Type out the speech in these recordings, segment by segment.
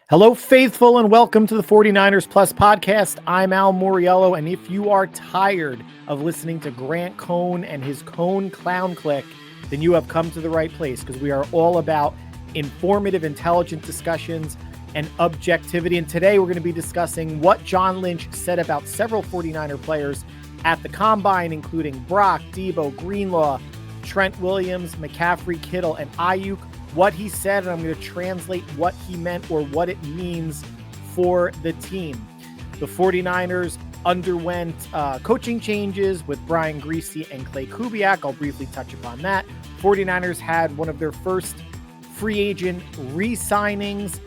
Hello, faithful, and welcome to the 49ers Plus podcast. I'm Al Moriello, and if you are tired of listening to Grant Cohn and his Cohn Clown Clique, then you have come to the right place because we are all about informative, intelligent discussions and objectivity. And today we're going to be discussing what John Lynch said about several 49er players at the Combine, including Brock, Debo, Greenlaw, Trent Williams, McCaffrey, Kittle, and Ayuk. What he said, and I'm going to translate what he meant or what it means for the team. The 49ers underwent coaching changes with Brian Griese and Clay Kubiak. I'll briefly touch upon that. 49ers had one of their first free agent re-signings,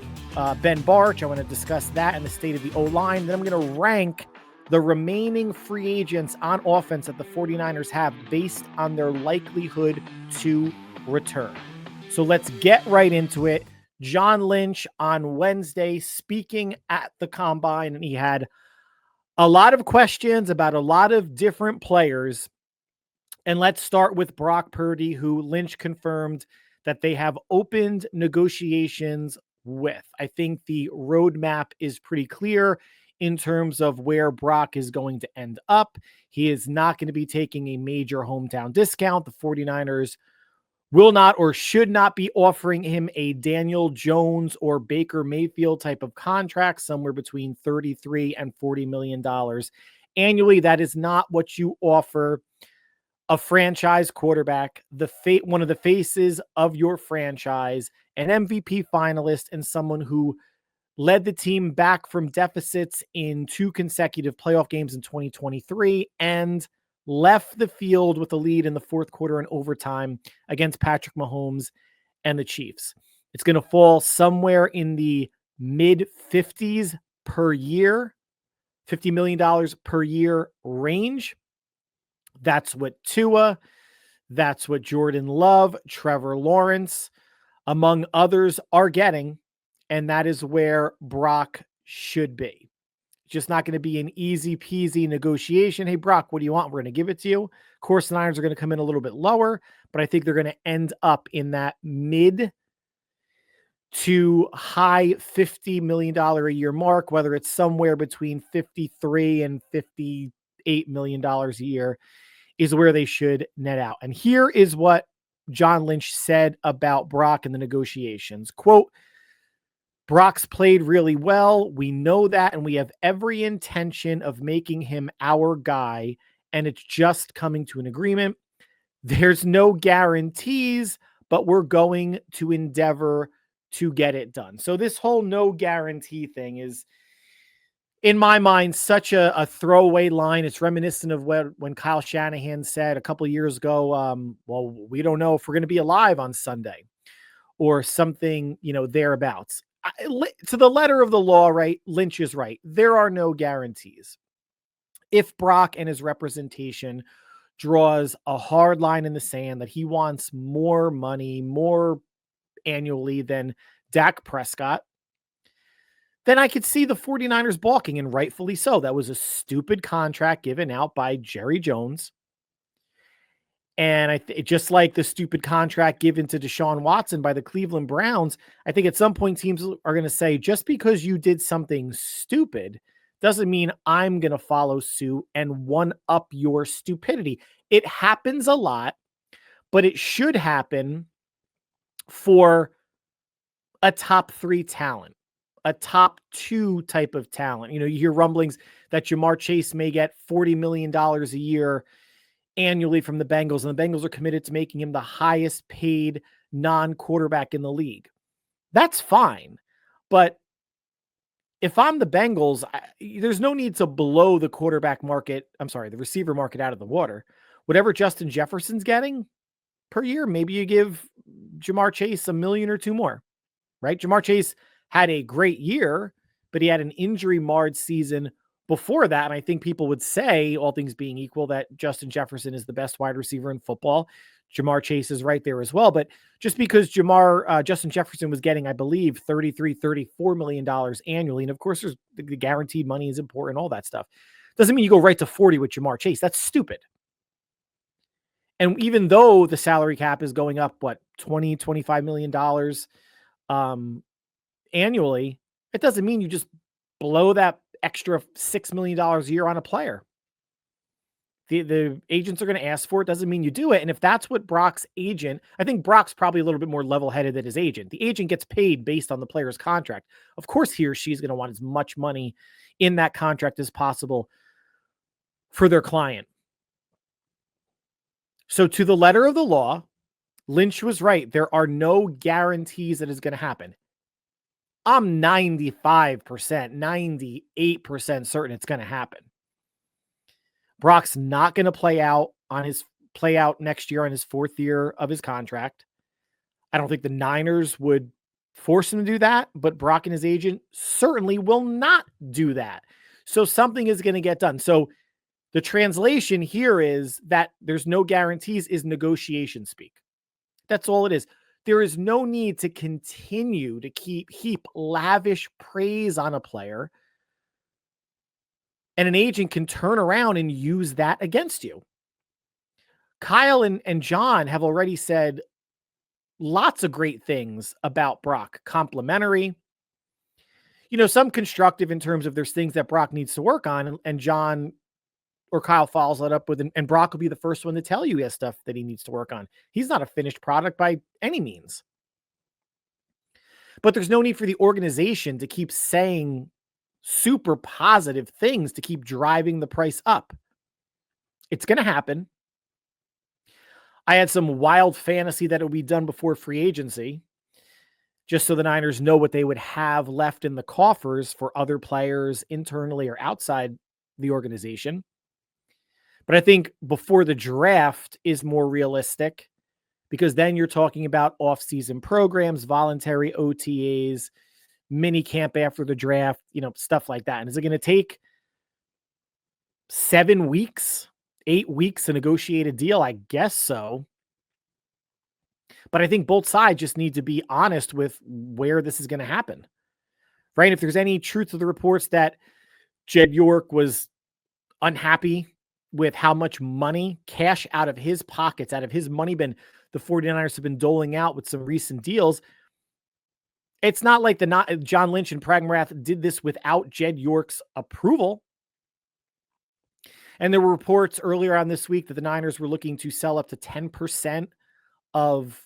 Ben Barch. I want to discuss that and the state of the O-line. Then I'm going to rank the remaining free agents on offense that the 49ers have based on their likelihood to return. So let's get right into it. John Lynch on Wednesday speaking at the Combine, and he had a lot of questions about a lot of different players. And let's start with Brock Purdy, who Lynch confirmed that they have opened negotiations with. I think the roadmap is pretty clear in terms of where Brock is going to end up. He is not going to be taking a major hometown discount. The 49ers will not or should not be offering him a Daniel Jones or Baker Mayfield type of contract, somewhere between $33 and $40 million annually. That is not what you offer a franchise quarterback, one of the faces of your franchise, an MVP finalist, and someone who led the team back from deficits in 2 consecutive playoff games in 2023 and left the field with a lead in the fourth quarter and overtime against Patrick Mahomes and the Chiefs. It's going to fall somewhere in the mid 50s per year, $50 million per year range. That's what Tua, that's what Jordan Love, Trevor Lawrence, among others are getting. And that is where Brock should be. It's just not going to be an easy peasy negotiation. Hey, Brock, what do you want? We're going to give it to you. Of course, the Niners are going to come in a little bit lower, but I think they're going to end up in that mid to high $50 million a year mark, whether it's somewhere between $53 and $58 million a year is where they should net out. And here is what John Lynch said about Brock in the negotiations. Quote, Brock's played really well. We know that, and we have every intention of making him our guy, and it's just coming to an agreement. There's no guarantees, but we're going to endeavor to get it done. So this whole no guarantee thing is, in my mind, such a throwaway line. It's reminiscent of when Kyle Shanahan said a couple of years ago, well, we don't know if we're going to be alive on Sunday or something, thereabouts. To the letter of the law, right? Lynch is right. There are no guarantees. If Brock and his representation draws a hard line in the sand that he wants more money, more annually than Dak Prescott, then I could see the 49ers balking, and rightfully so. That was a stupid contract given out by Jerry Jones. And just like the stupid contract given to Deshaun Watson by the Cleveland Browns, I think at some point teams are going to say, just because you did something stupid doesn't mean I'm going to follow suit and one up your stupidity. It happens a lot, but it should happen for a top 3 talent, a top 2 type of talent. You hear rumblings that Jamar Chase may get $40 million a year annually from the Bengals, and the Bengals are committed to making him the highest paid non-quarterback in the league. That's fine. But if I'm the Bengals, there's no need to blow the the receiver market out of the water. Whatever Justin Jefferson's getting per year, maybe you give Jamar Chase $1 million or $2 million more, right? Jamar Chase had a great year, but he had an injury-marred season before that. And I think people would say, all things being equal, that Justin Jefferson is the best wide receiver in football. Jamar Chase is right there as well. But just because Justin Jefferson was getting, I believe, $34 million annually. And of course, there's the guaranteed money is important, all that stuff. Doesn't mean you go right to 40 with Jamar Chase. That's stupid. And even though the salary cap is going up, $20, $25 million annually, It doesn't mean you just blow that extra $6 million a year on a player. The agents are going to ask for it. Doesn't mean you do it. And if that's what Brock's agent, I think Brock's probably a little bit more level-headed than his agent. The agent gets paid based on the player's contract. Of course, he or she's going to want as much money in that contract as possible for their client. So to the letter of the law, Lynch was right. There are no guarantees that it's going to happen. I'm 95%, 98% certain it's going to happen. Brock's not going to play out next year on his 4th year of his contract. I don't think the Niners would force him to do that, but Brock and his agent certainly will not do that. So something is going to get done. So the translation here is that there's no guarantees is negotiation speak. That's all it is. There is no need to continue to heap lavish praise on a player. And an agent can turn around and use that against you. Kyle and John have already said lots of great things about Brock. Complimentary, some constructive in terms of there's things that Brock needs to work on. And John or Kyle follows that up with, and Brock will be the first one to tell you he has stuff that he needs to work on. He's not a finished product by any means. But there's no need for the organization to keep saying super positive things to keep driving the price up. It's going to happen. I had some wild fantasy that it would be done before free agency, just so the Niners know what they would have left in the coffers for other players internally or outside the organization. But I think before the draft is more realistic, because then you're talking about off-season programs, voluntary OTAs, mini camp after the draft, stuff like that. And is it going to take 7 weeks, 8 weeks to negotiate a deal? I guess so. But I think both sides just need to be honest with where this is going to happen, right? If there's any truth to the reports that Jed York was unhappy with how much money, cash out of his pockets, out of his money bin, the 49ers have been doling out with some recent deals. It's not like John Lynch and Pragmarath did this without Jed York's approval. And there were reports earlier on this week that the Niners were looking to sell up to 10% of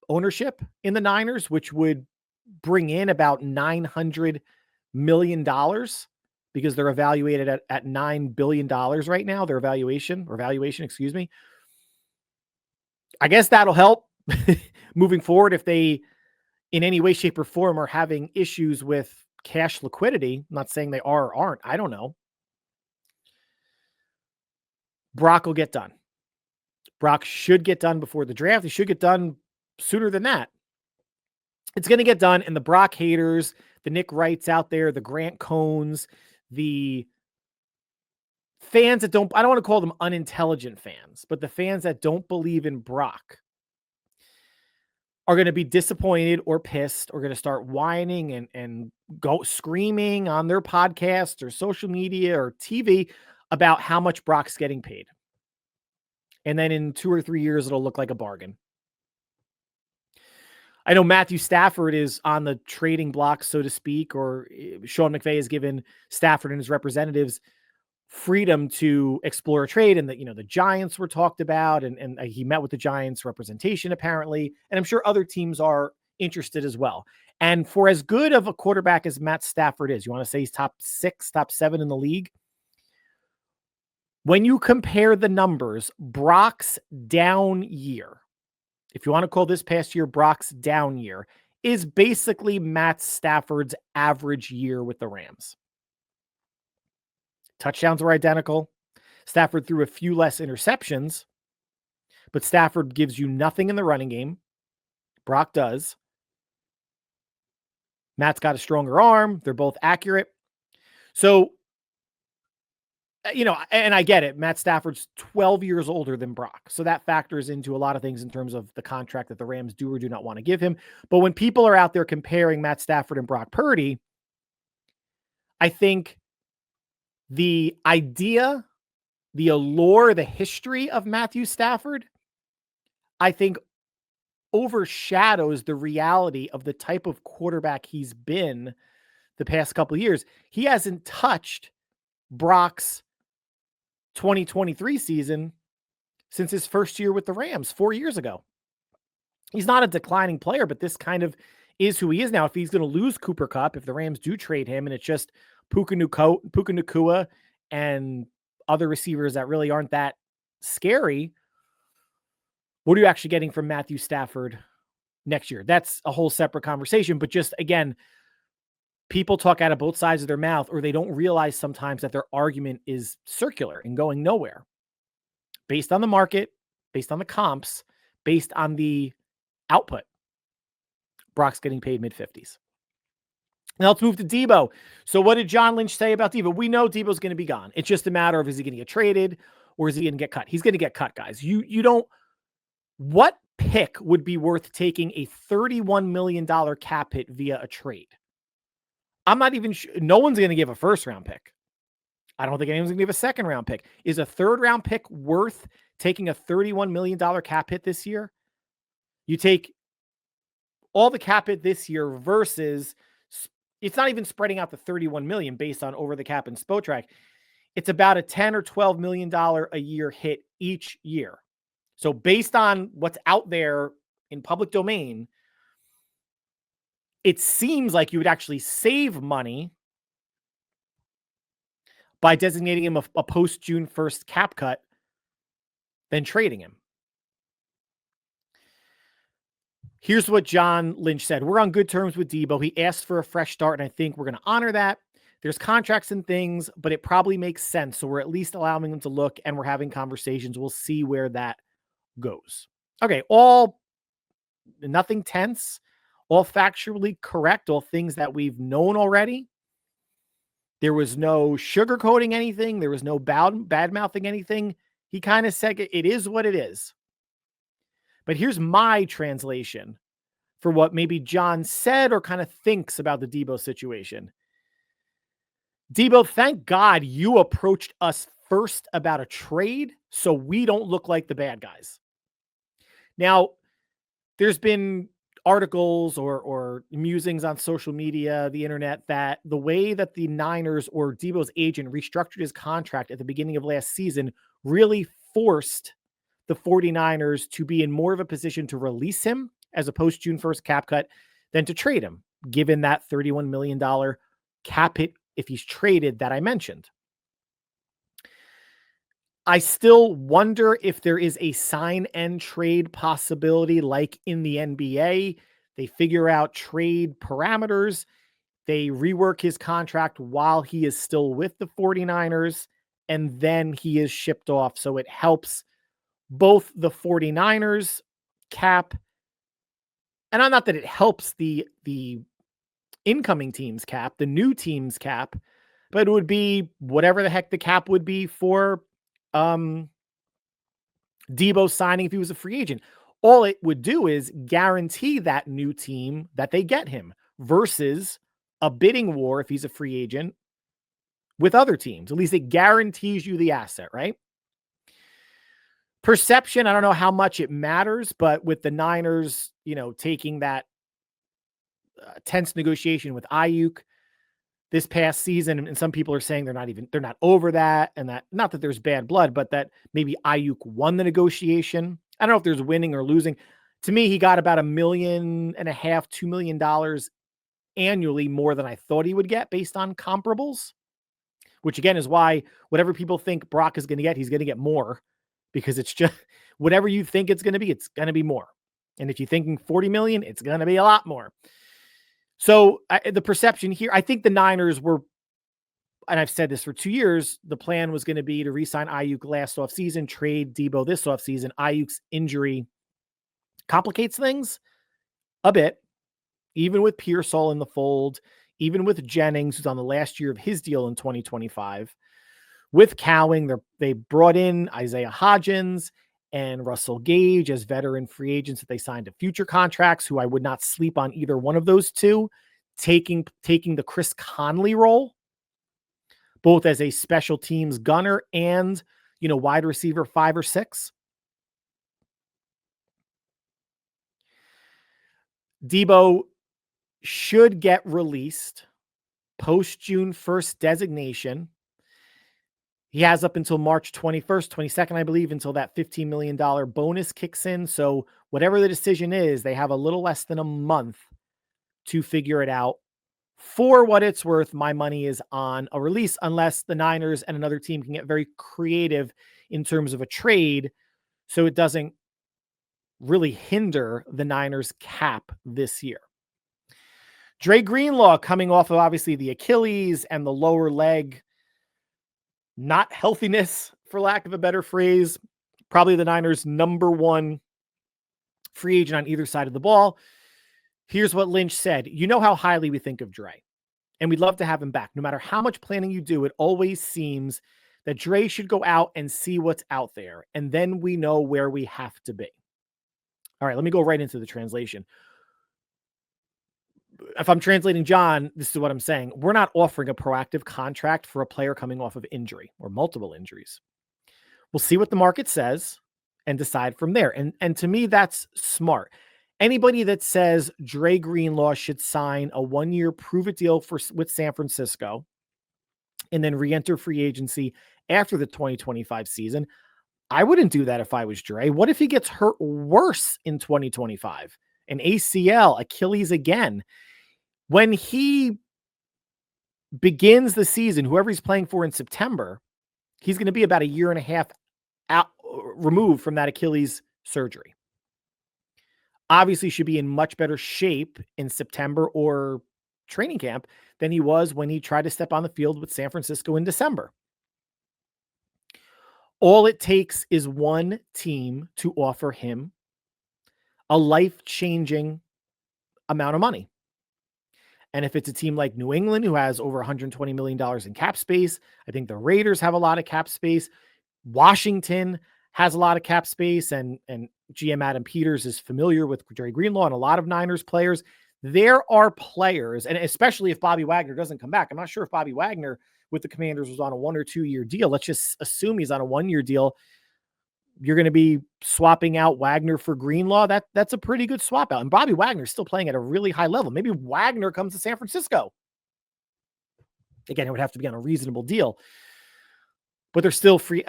ownership in the Niners, which would bring in about $900 million because they're evaluated at $9 billion right now, their valuation, excuse me. I guess that'll help moving forward if they, in any way, shape, or form, are having issues with cash liquidity. I'm not saying they are or aren't. I don't know. Brock will get done. Brock should get done before the draft. He should get done sooner than that. It's going to get done. And the Brock haters, the Nick Wrights out there, the Grant Cohns, the fans that I don't want to call them unintelligent fans, but the fans that don't believe in Brock are going to be disappointed or pissed, or going to start whining and go screaming on their podcast or social media or TV about how much Brock's getting paid. And then in 2 or 3 years, it'll look like a bargain. I know Matthew Stafford is on the trading block, so to speak, or Sean McVay has given Stafford and his representatives freedom to explore a trade, and that, the Giants were talked about, and he met with the Giants representation apparently, and I'm sure other teams are interested as well. And for as good of a quarterback as Matt Stafford is, you want to say he's top 6, top 7 in the league. When you compare the numbers, Brock's down year, if you want to call this past year Brock's down year, is basically Matt Stafford's average year with the Rams. Touchdowns were identical. Stafford threw a few less interceptions, but Stafford gives you nothing in the running game. Brock does. Matt's got a stronger arm. They're both accurate. So, and I get it. Matt Stafford's 12 years older than Brock. So that factors into a lot of things in terms of the contract that the Rams do or do not want to give him. But when people are out there comparing Matt Stafford and Brock Purdy, I think the idea, the allure, the history of Matthew Stafford, I think overshadows the reality of the type of quarterback he's been the past couple of years. He hasn't touched Brock's 2023 season since his first year with the Rams 4 years ago. He's not a declining player, but this kind of is who he is now. If he's going to lose Cooper Kupp, if the Rams do trade him and it's just Puka Nacua and other receivers that really aren't that scary, what are you actually getting from Matthew Stafford next year? That's a whole separate conversation. But just, again, people talk out of both sides of their mouth, or they don't realize sometimes that their argument is circular and going nowhere. Based on the market, based on the comps, based on the output, Brock's getting paid mid-50s. Now let's move to Debo. So what did John Lynch say about Debo? We know Debo's going to be gone. It's just a matter of, is he going to get traded or is he going to get cut? He's going to get cut, guys. You don't. What pick would be worth taking a $31 million cap hit via a trade? I'm not even sure. No one's going to give a first round pick. I don't think anyone's going to give a second round pick. Is a third round pick worth taking a $31 million cap hit this year? You take all the cap hit this year versus, it's not even spreading out the 31 million based on over the cap and Spotrac. It's about a 10 or $12 million a year hit each year. So based on what's out there in public domain, it seems like you would actually save money by designating him a post June 1st cap cut than trading him. Here's what John Lynch said. We're on good terms with Debo. He asked for a fresh start, and I think we're going to honor that. There's contracts and things, but it probably makes sense. So we're at least allowing him to look, and we're having conversations. We'll see where that goes. Okay, nothing tense, all factually correct, all things that we've known already. There was no sugarcoating anything. There was no bad-mouthing anything. He kind of said it is what it is. But here's my translation for what maybe John said or kind of thinks about the Debo situation. Debo, thank God you approached us first about a trade so we don't look like the bad guys. Now, there's been articles or musings on social media, the internet, that the way that the Niners or Debo's agent restructured his contract at the beginning of last season really forced the 49ers to be in more of a position to release him as a post June 1st cap cut than to trade him, given that $31 million cap hit if he's traded that I mentioned. I still wonder if there is a sign and trade possibility like in the NBA. They figure out trade parameters. They rework his contract while he is still with the 49ers, and then he is shipped off. So it helps both the 49ers cap, and not that it helps the incoming team's cap, the new team's cap, but it would be whatever the heck the cap would be for Debo signing if he was a free agent. All it would do is guarantee that new team that they get him versus a bidding war if he's a free agent with other teams. At least it guarantees you the asset, right? Perception, I don't know how much it matters, but with the Niners, taking that tense negotiation with Ayuk this past season, and some people are saying they're not over that, and that not that there's bad blood, but that maybe Ayuk won the negotiation. I don't know if there's winning or losing. To me, he got about $1.5 million, $2 million annually more than I thought he would get based on comparables, which again is why whatever people think Brock is going to get, he's going to get more, because it's just whatever you think it's going to be more. And if you're thinking 40 million, it's going to be a lot more. So the perception here, I think the Niners were, and I've said this for 2 years, the plan was going to be to re-sign Ayuk last offseason, trade Debo this offseason. Ayuk's injury complicates things a bit, even with Pearsall in the fold, even with Jennings, who's on the last year of his deal in 2025. With Cowing, they brought in Isaiah Hodgins and Russell Gage as veteran free agents that they signed to future contracts, who I would not sleep on either one of those two, taking the Chris Conley role, both as a special teams gunner and, wide receiver 5 or 6. Debo should get released post June 1st designation. He has up until March 21st, 22nd, I believe, until that $15 million bonus kicks in. So whatever the decision is, they have a little less than a month to figure it out. For what it's worth, my money is on a release unless the Niners and another team can get very creative in terms of a trade so it doesn't really hinder the Niners' cap this year. Dre Greenlaw coming off of obviously the Achilles and the lower leg not healthiness, for lack of a better phrase, probably the Niners' number one free agent on either side of the ball. Here's what Lynch said. You know how highly we think of Dre, and we'd love to have him back. No matter how much planning you do, it always seems that Dre should go out and see what's out there, and then we know where we have to be. All right, let me go right into the translation. If I'm translating John, this is what I'm saying. We're not offering a proactive contract for a player coming off of injury or multiple injuries. We'll see what the market says and decide from there. And to me, that's smart. Anybody that says Dre Greenlaw should sign a 1-year prove-it deal with San Francisco and then re-enter free agency after the 2025 season, I wouldn't do that if I was Dre. What if he gets hurt worse in 2025? An ACL, Achilles again. When he begins the season, whoever he's playing for in September, he's going to be about a year and a half out, removed from that Achilles surgery. Obviously should be in much better shape in September or training camp than he was when he tried to step on the field with San Francisco in December. All it takes is one team to offer him a life-changing amount of money. And if it's a team like New England, who has over $120 million in cap space, I think the Raiders have a lot of cap space. Washington has a lot of cap space, and GM Adam Peters is familiar with Dre Greenlaw and a lot of Niners players. There are players, and especially if Bobby Wagner doesn't come back. I'm not sure if Bobby Wagner with the Commanders was on a 1 or 2 year deal. Let's just assume he's on a 1-year deal. You're going to be swapping out Wagner for Greenlaw. That's a pretty good swap out. And Bobby Wagner's still playing at a really high level. Maybe Wagner comes to San Francisco. Again, it would have to be on a reasonable deal. But they're still free,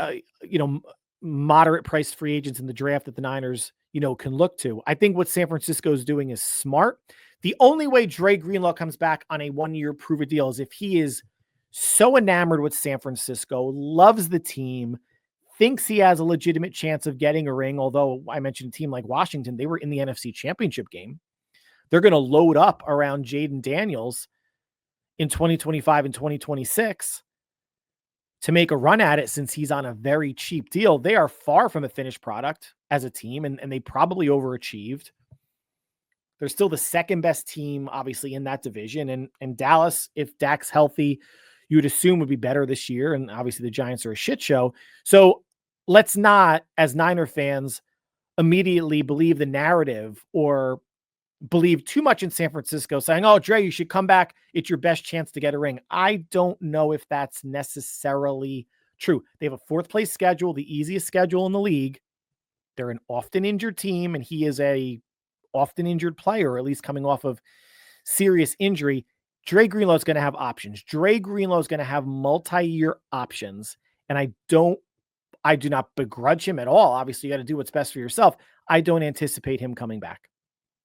moderate priced free agents in the draft that the Niners, can look to. I think what San Francisco is doing is smart. The only way Dre Greenlaw comes back on a 1-year prove-it deal is if he is so enamored with San Francisco, loves the team, thinks he has a legitimate chance of getting a ring. Although I mentioned a team like Washington, they were in the NFC Championship game. They're going to load up around Jaden Daniels in 2025 and 2026 to make a run at it since he's on a very cheap deal. They are far from a finished product as a team, and they probably overachieved. They're still the second best team, obviously, in that division. And Dallas, if Dak's healthy, you would assume would be better this year. And obviously the Giants are a shit show. So let's not, as Niner fans, immediately believe the narrative or believe too much in San Francisco saying, oh, Dre, you should come back. It's your best chance to get a ring. I don't know if that's necessarily true. They have a 4th place schedule, the easiest schedule in the league. They're an often injured team, and he is a often injured player, or at least coming off of serious injury. Dre Greenlaw is going to have options. Dre Greenlaw is going to have multi-year options. And I do not begrudge him at all. Obviously, you got to do what's best for yourself. I don't anticipate him coming back.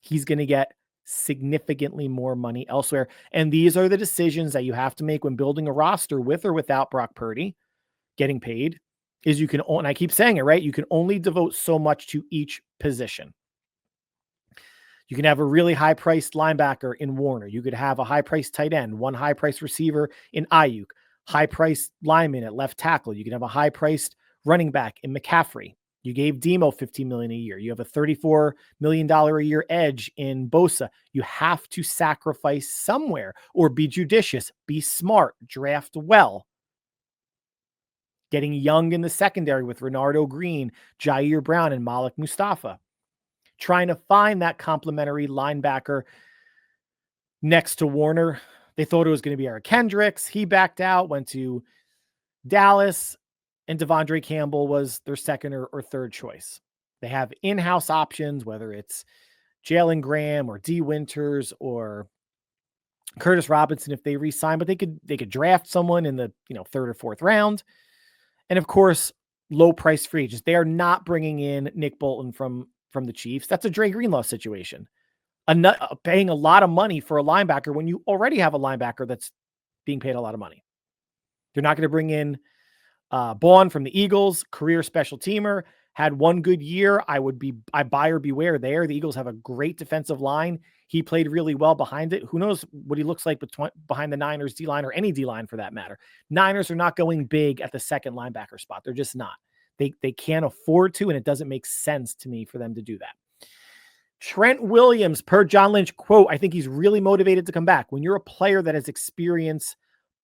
He's going to get significantly more money elsewhere. And these are the decisions that you have to make when building a roster with or without Brock Purdy getting paid. Is you can, and I keep saying it, right? You can only devote so much to each position. You can have a really high-priced linebacker in Warner. You could have a high-priced tight end, one high-priced receiver in Ayuk, high-priced lineman at left tackle. You can have a high-priced running back in McCaffrey. You gave Demo $15 million a year. You have a $34 million a year edge in Bosa. You have to sacrifice somewhere or be judicious, be smart, draft well. Getting young in the secondary with Renardo Green, Jair Brown, and Malik Mustafa. Trying to find that complementary linebacker next to Warner. They thought it was going to be Eric Kendricks. He backed out, went to Dallas, and Devondre Campbell was their second or third choice. They have in-house options, whether it's Jalen Graham or D. Winters or Curtis Robinson if they re-sign, but they could draft someone in the third or fourth round. And of course, low price free agents. They are not bringing in Nick Bolton from the Chiefs. That's a Dre Greenlaw situation. Paying a lot of money for a linebacker when you already have a linebacker that's being paid a lot of money. They're not going to bring in Bourne from the Eagles, career special teamer, had one good year. I buyer beware there. The Eagles have a great defensive line. He played really well behind it. Who knows what he looks like behind the Niners D-line or any D-line for that matter. Niners are not going big at the second linebacker spot. They're just not. They can't afford to, and it doesn't make sense to me for them to do that. Trent Williams, per John Lynch, quote, I think he's really motivated to come back. When you're a player that has experience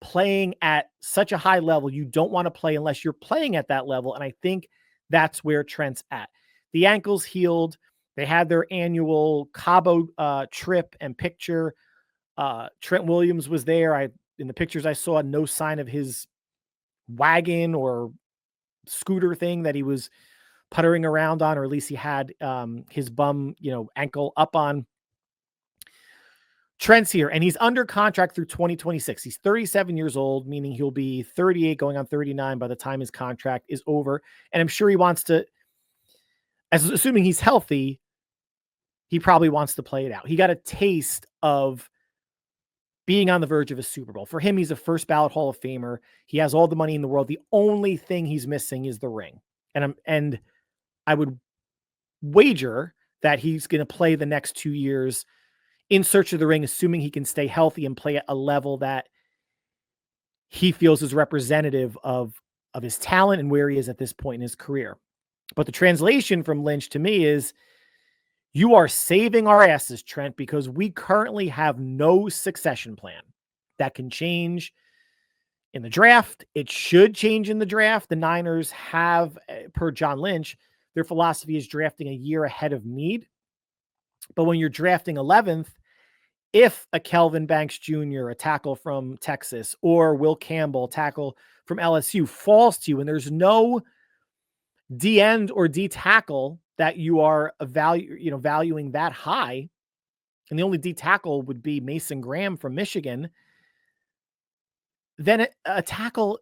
playing at such a high level, you don't want to play unless you're playing at that level. And I think that's where Trent's at. The ankle's healed. They had their annual Cabo trip and picture. Trent Williams was there. In the pictures I saw, no sign of his wagon or scooter thing that he was puttering around on, or at least he had his bum, ankle up on. Trent's here, and he's under contract through 2026. He's 37 years old, meaning he'll be 38 going on 39 by the time his contract is over. And I'm sure he wants to, assuming he's healthy, he probably wants to play it out. He got a taste of being on the verge of a Super Bowl. For him, he's a first ballot Hall of Famer. He has all the money in the world. The only thing he's missing is the ring. And I would wager that he's going to play the next 2 years in search of the ring, assuming he can stay healthy and play at a level that he feels is representative of his talent and where he is at this point in his career. But the translation from Lynch to me is, you are saving our asses, Trent, because we currently have no succession plan. That can change in the draft. It should change in the draft. The Niners have, per John Lynch, their philosophy is drafting a year ahead of need. But when you're drafting 11th, if a Kelvin Banks Jr., a tackle from Texas, or Will Campbell, tackle from LSU, falls to you, and there's no D end or D tackle that you are valuing that high, and the only D tackle would be Mason Graham from Michigan, then a tackle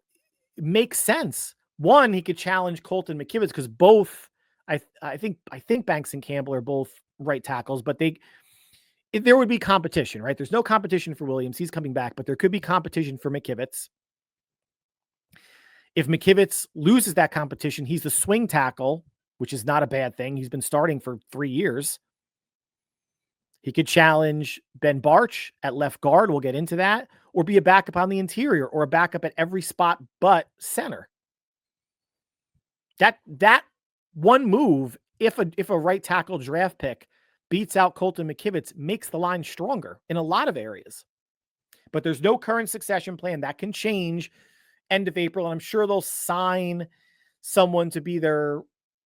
makes sense. One, he could challenge Colton McKivitz because both, I think Banks and Campbell are both right tackles, but there would be competition, right? There's no competition for Williams. He's coming back, but there could be competition for McKivitz. If McKivitz loses that competition, he's the swing tackle, which is not a bad thing. He's been starting for 3 years. He could challenge Ben Barch at left guard. We'll get into that. Or be a backup on the interior, or a backup at every spot but center. That one move, if a right tackle draft pick beats out Colton McKivitz, makes the line stronger in a lot of areas. But there's no current succession plan. That can change end of April, and I'm sure they'll sign someone to be their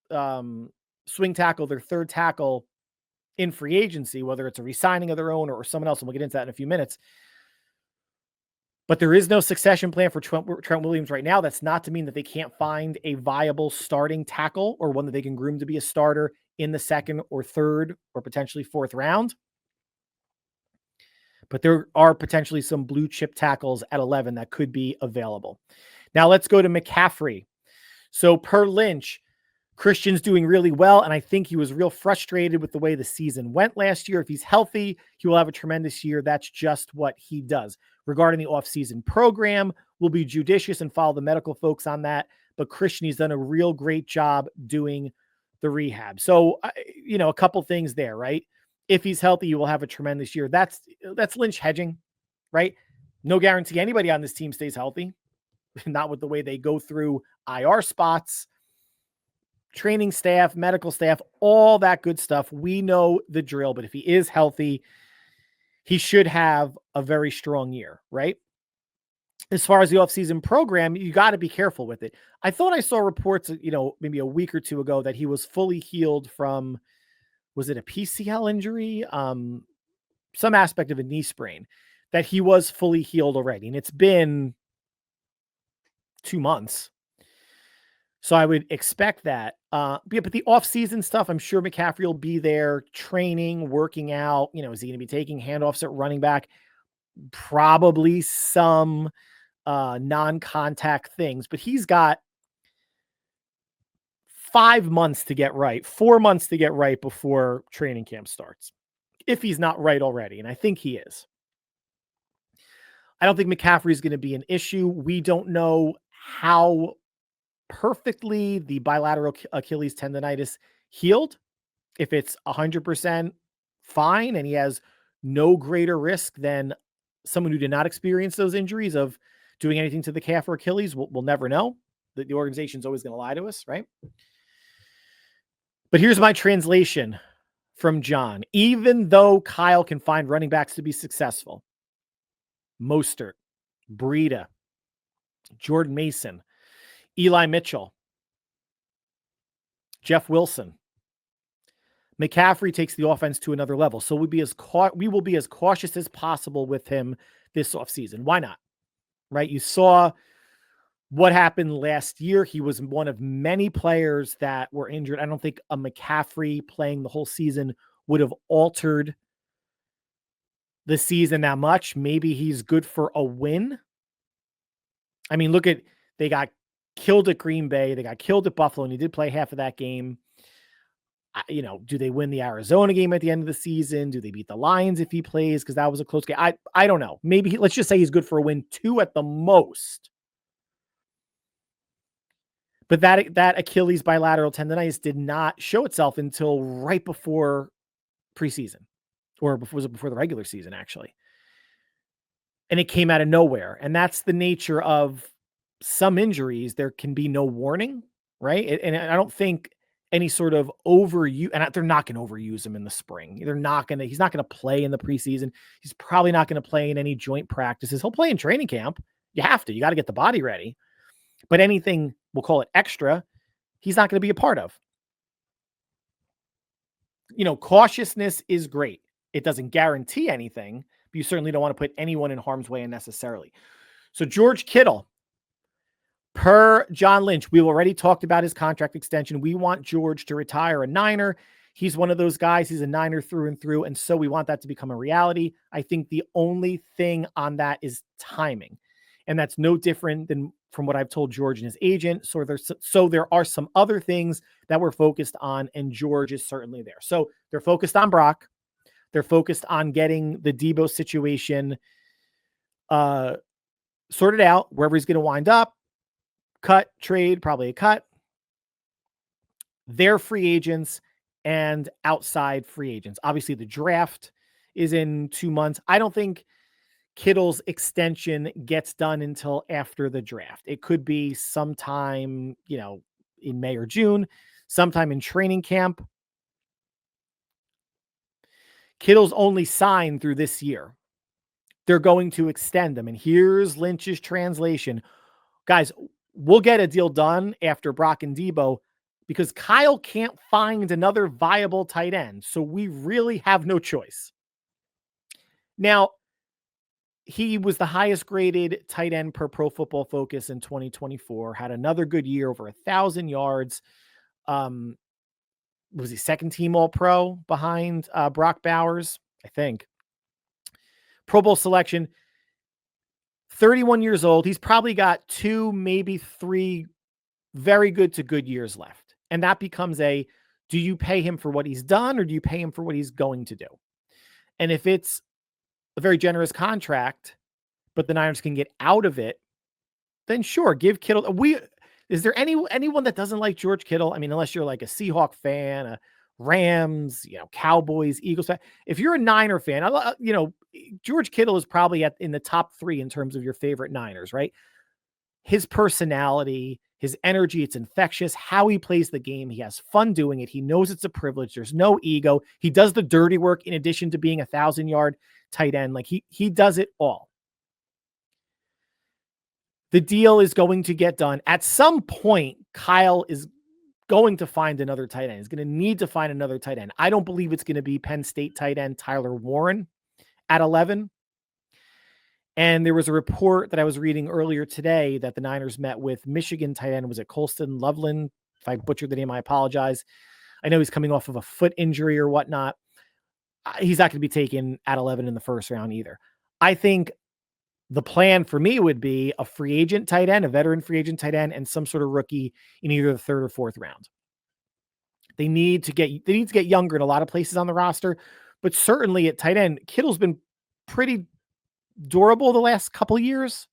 swing tackle, their third tackle in free agency, whether it's a re-signing of their own or someone else, and we'll get into that in a few minutes. But there is no succession plan for Trent Williams right now. That's not to mean that they can't find a viable starting tackle or one that they can groom to be a starter in the second or third or potentially fourth round. But there are potentially some blue chip tackles at 11 that could be available. Now let's go to McCaffrey. So per Lynch, Christian's doing really well, and I think he was real frustrated with the way the season went last year. If he's healthy, he will have a tremendous year. That's just what he does. Regarding the offseason program, we'll be judicious and follow the medical folks on that, but Christian, he's done a real great job doing the rehab. So, a couple things there, right? If he's healthy, he will have a tremendous year. That's Lynch hedging, right? No guarantee anybody on this team stays healthy, not with the way they go through IR spots, training staff, medical staff, all that good stuff. We know the drill, but if he is healthy, he should have a very strong year, right? As far as the offseason program, you got to be careful with it. I thought I saw reports, maybe a week or two ago that he was fully healed from, was it a PCL injury? Some aspect of a knee sprain, that he was fully healed already. And it's been 2 months. So I would expect that. But the off-season stuff, I'm sure McCaffrey will be there training, working out. Is he going to be taking handoffs at running back? probably some non-contact things, but he's got 5 months to get right, 4 months to get right before training camp starts, if he's not right already, and I think he is. I don't think McCaffrey is going to be an issue. We don't know how perfectly the bilateral Achilles tendonitis healed. If it's 100% fine and he has no greater risk than someone who did not experience those injuries of doing anything to the calf or Achilles, we'll never know. The organization's always going to lie to us, right? But here's my translation from John. Even though Kyle can find running backs to be successful, Mostert, Breida, Jordan Mason, Eli Mitchell, Jeff Wilson, McCaffrey takes the offense to another level. So we will be as cautious as possible with him this offseason. Why not? Right? You saw what happened last year. He was one of many players that were injured. I don't think a McCaffrey playing the whole season would have altered the season that much. Maybe he's good for a win. I mean, they got killed at Green Bay. They got killed at Buffalo, and he did play half of that game. Do they win the Arizona game at the end of the season? Do they beat the Lions if he plays? Because that was a close game. I don't know. Maybe let's just say he's good for a win, 2 at the most. But that Achilles bilateral tendonitis did not show itself until right before preseason, or was it before the regular season, actually? And it came out of nowhere. And that's the nature of some injuries. There can be no warning, right? And I don't think any sort of overuse, and they're not going to overuse him in the spring. He's not going to play in the preseason. He's probably not going to play in any joint practices. He'll play in training camp. You got to get the body ready. But anything, we'll call it extra, he's not going to be a part of. Cautiousness is great. It doesn't guarantee anything, but you certainly don't want to put anyone in harm's way unnecessarily. So George Kittle, per John Lynch, we already talked about his contract extension. We want George to retire a Niner. He's one of those guys. He's a Niner through and through. And so we want that to become a reality. I think the only thing on that is timing. And that's no different than from what I've told George and his agent. So there are some other things that we're focused on, and George is certainly there. So they're focused on Brock. They're focused on getting the Debo situation sorted out, wherever he's going to wind up. Cut, trade, probably a cut. They're free agents and outside free agents. Obviously, the draft is in 2 months. I don't think Kittle's extension gets done until after the draft. It could be sometime, in May or June, sometime in training camp. Kittle's only signed through this year. They're going to extend him. And here's Lynch's translation. Guys, we'll get a deal done after Brock and Debo because Kyle can't find another viable tight end. So we really have no choice. Now, he was the highest graded tight end per Pro Football Focus in 2024, had another good year, over 1,000 yards. Was he second team All-Pro behind Brock Bowers? I think. Pro Bowl selection, 31 years old. He's probably got 2, maybe 3 very good to good years left. And that becomes do you pay him for what he's done or do you pay him for what he's going to do? And if it's a very generous contract, but the Niners can get out of it, then sure, give Kittle. Is there anyone that doesn't like George Kittle? I mean, unless you're like a Seahawk fan, a Rams, Cowboys, Eagles fan. If you're a Niner fan, George Kittle is probably in the top 3 in terms of your favorite Niners, right? His personality, his energy, it's infectious. How he plays the game, he has fun doing it. He knows it's a privilege. There's no ego. He does the dirty work in addition to being 1,000-yard tight end. Like he does it all. The deal is going to get done. At some point, Kyle is going to find another tight end. He's going to need to find another tight end. I don't believe it's going to be Penn State tight end Tyler Warren at 11. And there was a report that I was reading earlier today that the Niners met with Michigan tight end. Was it Colston Loveland? If I butchered the name, I apologize. I know he's coming off of a foot injury or whatnot. He's not going to be taken at 11 in the first round either. I think the plan for me would be a free agent tight end, a veteran free agent tight end, and some sort of rookie in either the third or fourth round. They need to get younger in a lot of places on the roster, but certainly at tight end, Kittle's been pretty durable the last couple years,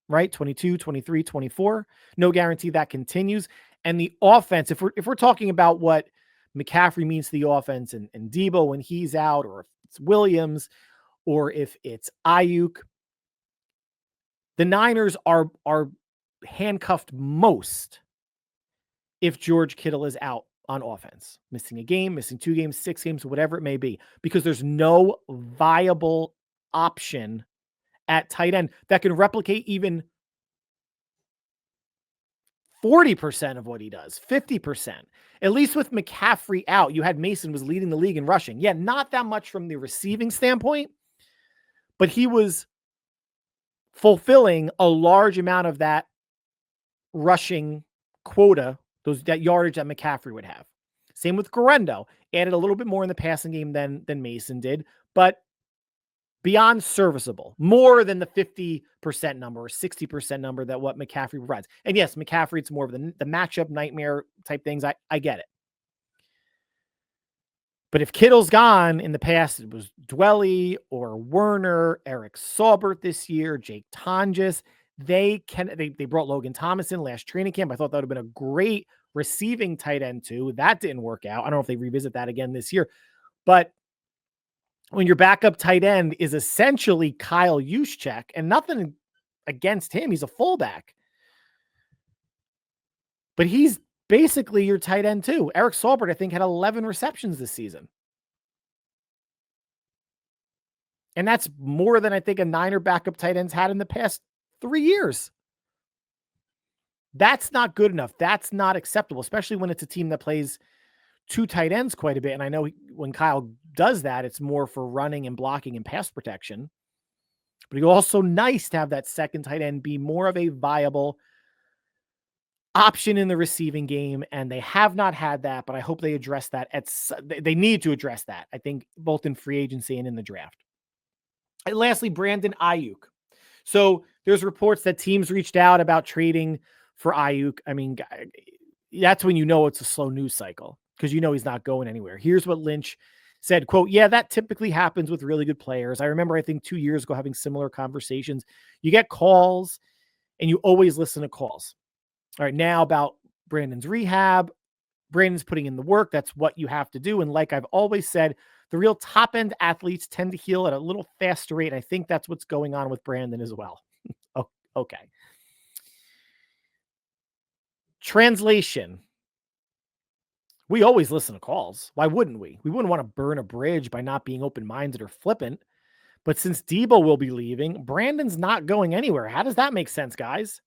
right? 22, 23, 24. No guarantee that continues. And the offense, if we're talking about what McCaffrey means to the offense and Debo when he's out, or if it's Williams, or if it's Ayuk, the Niners are handcuffed most if George Kittle is out on offense, missing a game, missing 2 games, 6 games, whatever it may be, because there's no viable option at tight end that can replicate even 40% of what he does, 50%. At least with McCaffrey out, you had Mason was leading the league in rushing. Yeah, not that much from the receiving standpoint, but he was fulfilling a large amount of that rushing quota, that yardage that McCaffrey would have. Same with Garendo. Added a little bit more in the passing game than Mason did, but beyond serviceable, more than the 50% number or 60% number that what McCaffrey provides. And yes, McCaffrey, it's more of the matchup nightmare type things. I get it. But if Kittle's gone, in the past, it was Dwelly or Werner, Eric Saubert this year, Jake Tonjes. They brought Logan Thomas in last training camp. I thought that would have been a great receiving tight end too. That didn't work out. I don't know if they revisit that again this year. But when your backup tight end is essentially Kyle Juszczyk, and nothing against him, he's a fullback, but he's basically your tight end too. Eric Saubert, I think, had 11 receptions this season. And that's more than I think a Niner backup tight end's had in the past 3 years. That's not good enough. That's not acceptable, especially when it's a team that plays 2 tight ends quite a bit. And I know when Kyle does that, it's more for running and blocking and pass protection. But it's also nice to have that second tight end be more of a viable option in the receiving game. And they have not had that, but I hope they address that. They need to address that, I think, both in free agency and in the draft. And lastly, Brandon Ayuk. So there's reports that teams reached out about trading for Ayuk. I mean, that's when you know it's a slow news cycle, because you know he's not going anywhere. Here's what Lynch said, quote, "Yeah, that typically happens with really good players. I remember, I think 2 years ago, having similar conversations. You get calls and you always listen to calls. All right, now about Brandon's rehab. Brandon's putting in the work. That's what you have to do. And like I've always said, the real top end athletes tend to heal at a little faster rate. I think that's what's going on with Brandon as well." Oh, okay. Translation. We always listen to calls. Why wouldn't we? We wouldn't want to burn a bridge by not being open-minded or flippant. But since Debo will be leaving, Brandon's not going anywhere. How does that make sense, guys?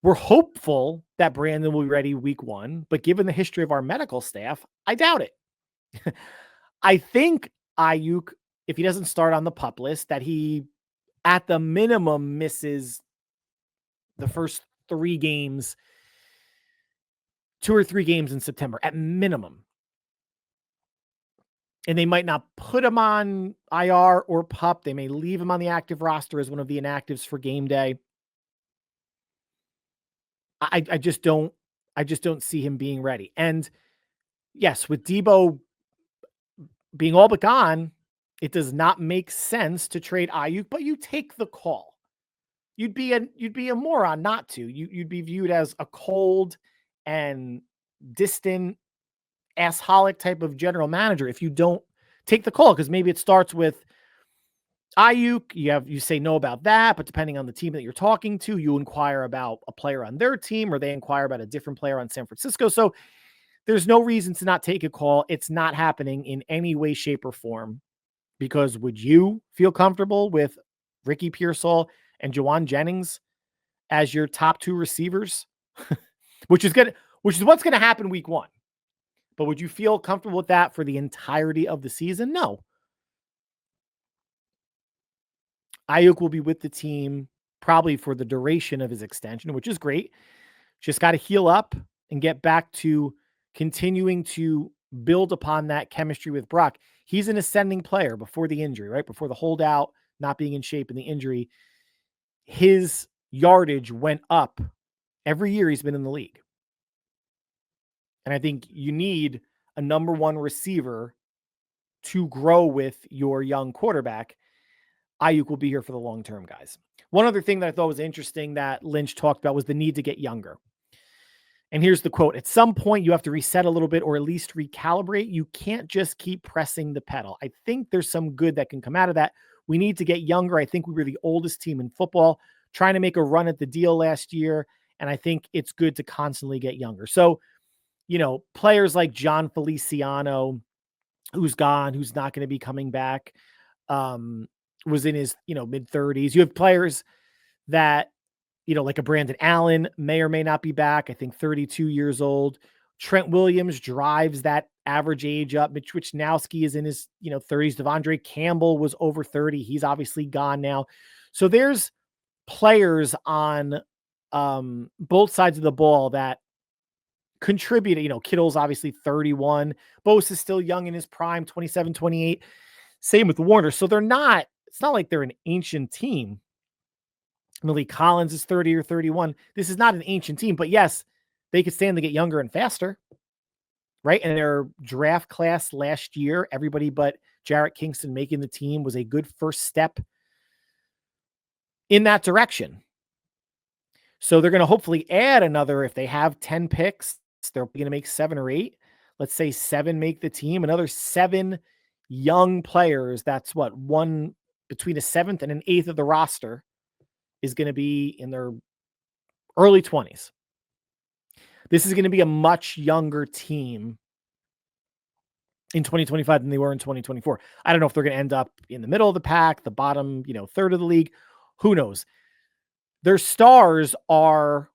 We're hopeful that Brandon will be ready week 1, but given the history of our medical staff, I doubt it. I think Ayuk, if he doesn't start on the PUP list, that he at the minimum misses the first 3 games, 2 or 3 games in September at minimum. And they might not put him on IR or PUP. They may leave him on the active roster as one of the inactives for game day. I just don't see him being ready. And yes, with Debo being all but gone, it does not make sense to trade Ayuk, but you take the call. You'd be a moron not to. You'd be viewed as a cold and distant assholic type of general manager if you don't take the call, because maybe it starts with Ayuk. You say no about that, but depending on the team that you're talking to, you inquire about a player on their team, or they inquire about a different player on San Francisco. So there's no reason to not take a call. It's not happening in any way, shape, or form. Because would you feel comfortable with Ricky Pearsall and Jawan Jennings as your top 2 receivers? which is what's going to happen week 1. But would you feel comfortable with that for the entirety of the season? No. Ayuk will be with the team probably for the duration of his extension, which is great. Just got to heal up and get back to continuing to build upon that chemistry with Brock. He's an ascending player before the injury, right? Before the holdout, not being in shape and the injury, his yardage went up every year he's been in the league. And I think you need a number one receiver to grow with your young quarterback. Ayuk will be here for the long term, guys. One other thing that I thought was interesting that Lynch talked about was the need to get younger. And here's the quote: at some point, you have to reset a little bit or at least recalibrate. You can't just keep pressing the pedal. I think there's some good that can come out of that. We need to get younger. I think we were the oldest team in football, trying to make a run at the deal last year. And I think it's good to constantly get younger. So, players like John Feliciano, who's gone, who's not going to be coming back, was in his, mid 30s. You have players that, like a Brandon Allen may or may not be back. I think 32 years old. Trent Williams drives that average age up. Mitch Wishnowsky is in his, 30s. Devondre Campbell was over 30. He's obviously gone now. So there's players on both sides of the ball that contributed. Kittle's obviously 31. Bose is still young in his prime, 27, 28. Same with Warner. So it's not like they're an ancient team. Malik Collins is 30 or 31. This is not an ancient team, but yes, they could stand to get younger and faster, right? And their draft class last year, everybody but Jarrett Kingston making the team was a good first step in that direction. So they're going to hopefully add another, if they have 10 picks, they're going to make 7 or 8. Let's say 7 make the team, another 7 young players. That's one between a 7th and an 8th of the roster is going to be in their early 20s. This is going to be a much younger team in 2025 than they were in 2024. I don't know if they're going to end up in the middle of the pack, the bottom, third of the league. Who knows? Their stars are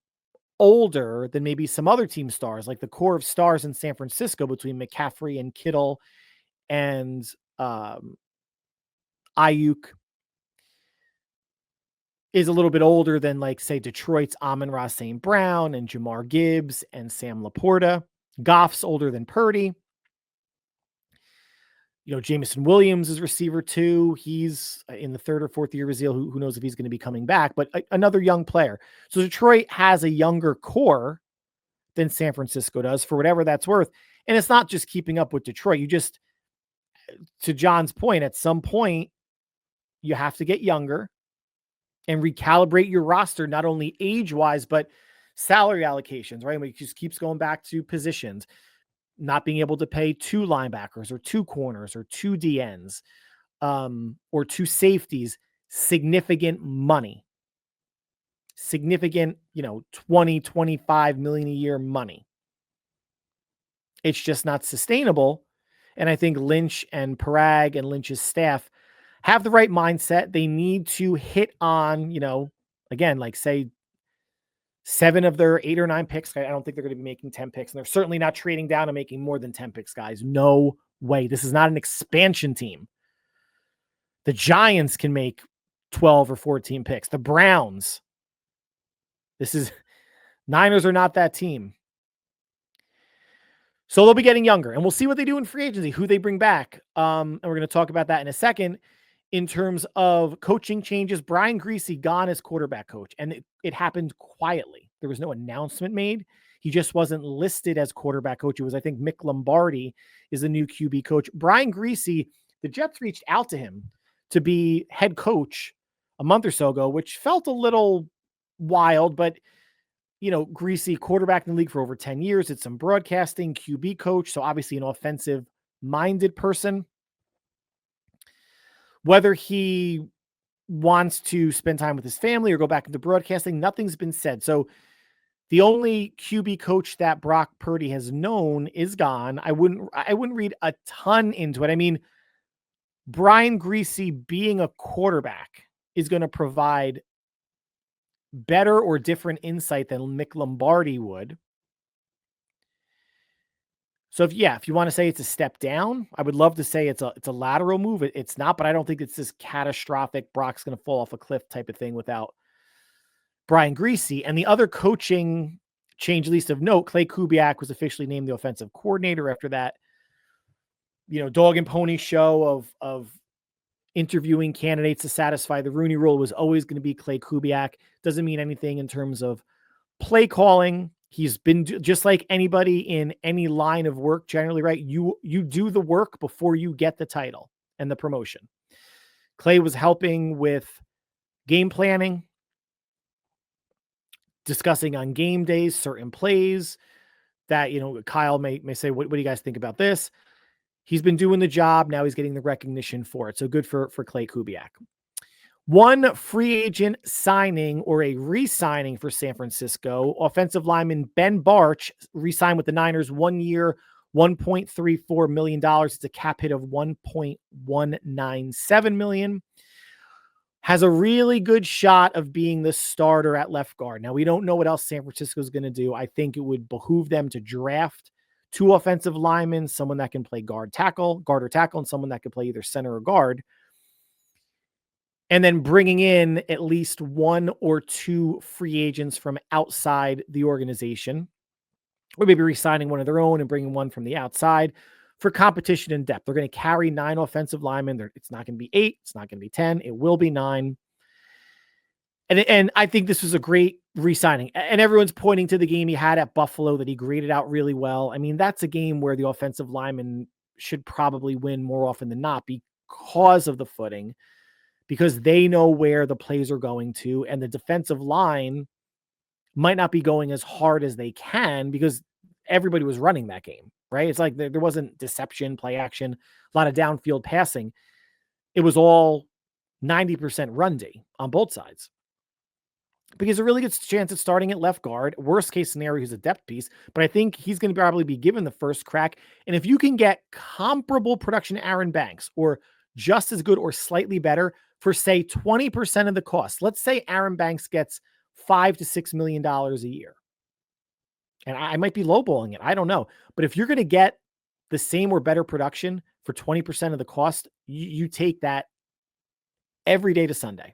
older than maybe some other team stars, like the core of stars in San Francisco between McCaffrey and Kittle and Ayuk is a little bit older than, like, say, Detroit's Amon-Ra St. Brown and Jamar Gibbs and Sam Laporta. Goff's older than Purdy. Jameson Williams is receiver 2. He's in the 3rd or 4th year of his deal. Who knows if he's going to be coming back, but another young player. So Detroit has a younger core than San Francisco does, for whatever that's worth. And it's not just keeping up with Detroit. To John's point, at some point, you have to get younger and recalibrate your roster, not only age-wise, but salary allocations, right? It just keeps going back to positions, not being able to pay 2 linebackers or 2 corners or 2 DNs or 2 safeties, significant money, significant, 20, 25 million a year money. It's just not sustainable. And I think Lynch and Parag and Lynch's staff have the right mindset. They need to hit on, again, like, say, 7 of their 8 or 9 picks. I don't think they're going to be making 10 picks, and they're certainly not trading down and making more than 10 picks, guys. No way. This is not an expansion team. The Giants can make 12 or 14 picks. The Browns. Niners are not that team. So they'll be getting younger, and we'll see what they do in free agency, who they bring back. And we're going to talk about that in a second. In terms of coaching changes, Brian Griese gone as quarterback coach, and it happened quietly. There was no announcement made. He just wasn't listed as quarterback coach. It was, I think, Mick Lombardi is the new QB coach. Brian Griese, the Jets reached out to him to be head coach a month or so ago, which felt a little wild, but Griese, quarterback in the league for over 10 years. It's some broadcasting, QB coach, so obviously an offensive-minded person. Whether he wants to spend time with his family or go back into broadcasting, nothing's been said. So the only QB coach that Brock Purdy has known is gone. I wouldn't read a ton into it. I mean, Brian Griese being a quarterback is going to provide better or different insight than Mick Lombardi would. So if you want to say it's a step down, I would love to say it's a lateral move. It's not, but I don't think it's this catastrophic Brock's going to fall off a cliff type of thing without Brian Griese. And the other coaching change, at least of note, Clay Kubiak was officially named the offensive coordinator after that, dog and pony show of interviewing candidates to satisfy the Rooney Rule was always going to be Klay Kubiak. Doesn't mean anything in terms of play calling. He's been just like anybody in any line of work generally, right? You do the work before you get the title and the promotion. Klay was helping with game planning, discussing on game days certain plays that, Kyle may say, what do you guys think about this? He's been doing the job. Now he's getting the recognition for it. So good for Klay Kubiak. One free agent signing or a re-signing for San Francisco. Offensive lineman Ben Barch re-signed with the Niners 1 year, $1.34 million. It's a cap hit of $1.197 million. Has a really good shot of being the starter at left guard. Now, we don't know what else San Francisco is going to do. I think it would behoove them to draft two offensive linemen, someone that can play guard or tackle, and someone that can play either center or guard. And then bringing in at least one or two free agents from outside the organization, or maybe re-signing one of their own and bringing one from the outside for competition and depth. They're going to carry 9 offensive linemen. It's not going to be 8. It's not going to be 10. It will be 9. And I think this was a great re-signing. And everyone's pointing to the game he had at Buffalo that he graded out really well. I mean, that's a game where the offensive lineman should probably win more often than not because of the footing, because they know where the plays are going to, and the defensive line might not be going as hard as they can because everybody was running that game, right? It's like there wasn't deception, play action, a lot of downfield passing. It was all 90% run D on both sides. Because a really good chance at starting at left guard. Worst case scenario, he's a depth piece, but I think he's going to probably be given the first crack. And if you can get comparable production to Aaron Banks, or just as good or slightly better for, say, 20% of the cost, let's say Aaron Banks gets $5 to $6 million a year. And I might be lowballing it. I don't know. But if you're going to get the same or better production for 20% of the cost, you take that every day to Sunday.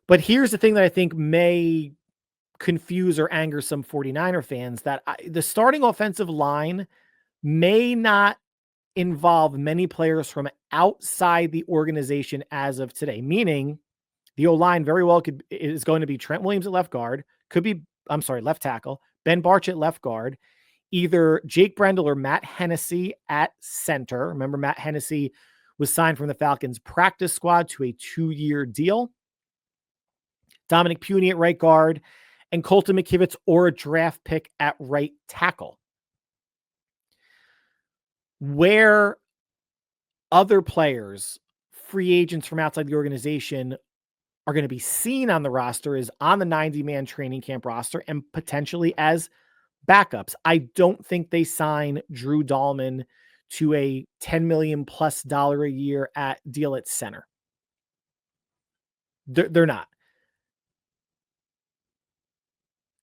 But here's the thing that I think may confuse or anger some 49er fans, that the starting offensive line may not involve many players from outside the organization as of today, meaning the O-line very well is going to be Trent Williams at left guard, left tackle, Ben Barch at left guard, either Jake Brendel or Matt Hennessy at center. Remember, Matt Hennessy was signed from the Falcons practice squad to a 2-year deal. Dominic Puny at right guard, and Colton McKivitz or a draft pick at right tackle. Where other players, free agents from outside the organization, are going to be seen on the roster is on the 90-man training camp roster and potentially as backups. I don't think they sign Drew Dahlman to a $10 million plus a year deal at center. They're not.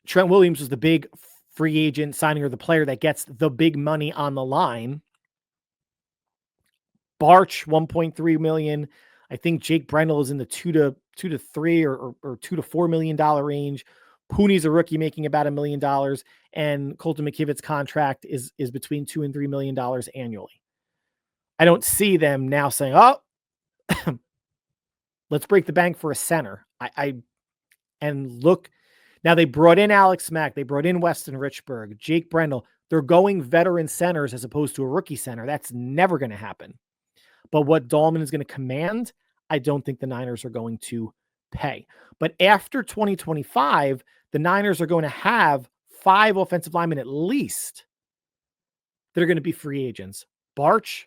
Trent Williams was the big free agent signing, or the player that gets the big money on the line. Barch, $1.3 million. I think Jake Brendel is in the $2 to $3 or $2 to $4 million range. Pooney's a rookie making about $1 million, and Colton McKivitz's contract is between $2 and $3 million annually. I don't see them now saying, "Oh, let's break the bank for a center." And look. Now, they brought in Alex Mack. They brought in Weston Richburg, Jake Brendel. They're going veteran centers as opposed to a rookie center. That's never going to happen. But what Dahlman is going to command, I don't think the Niners are going to pay. But after 2025, the Niners are going to have 5 offensive linemen at least that are going to be free agents. Barch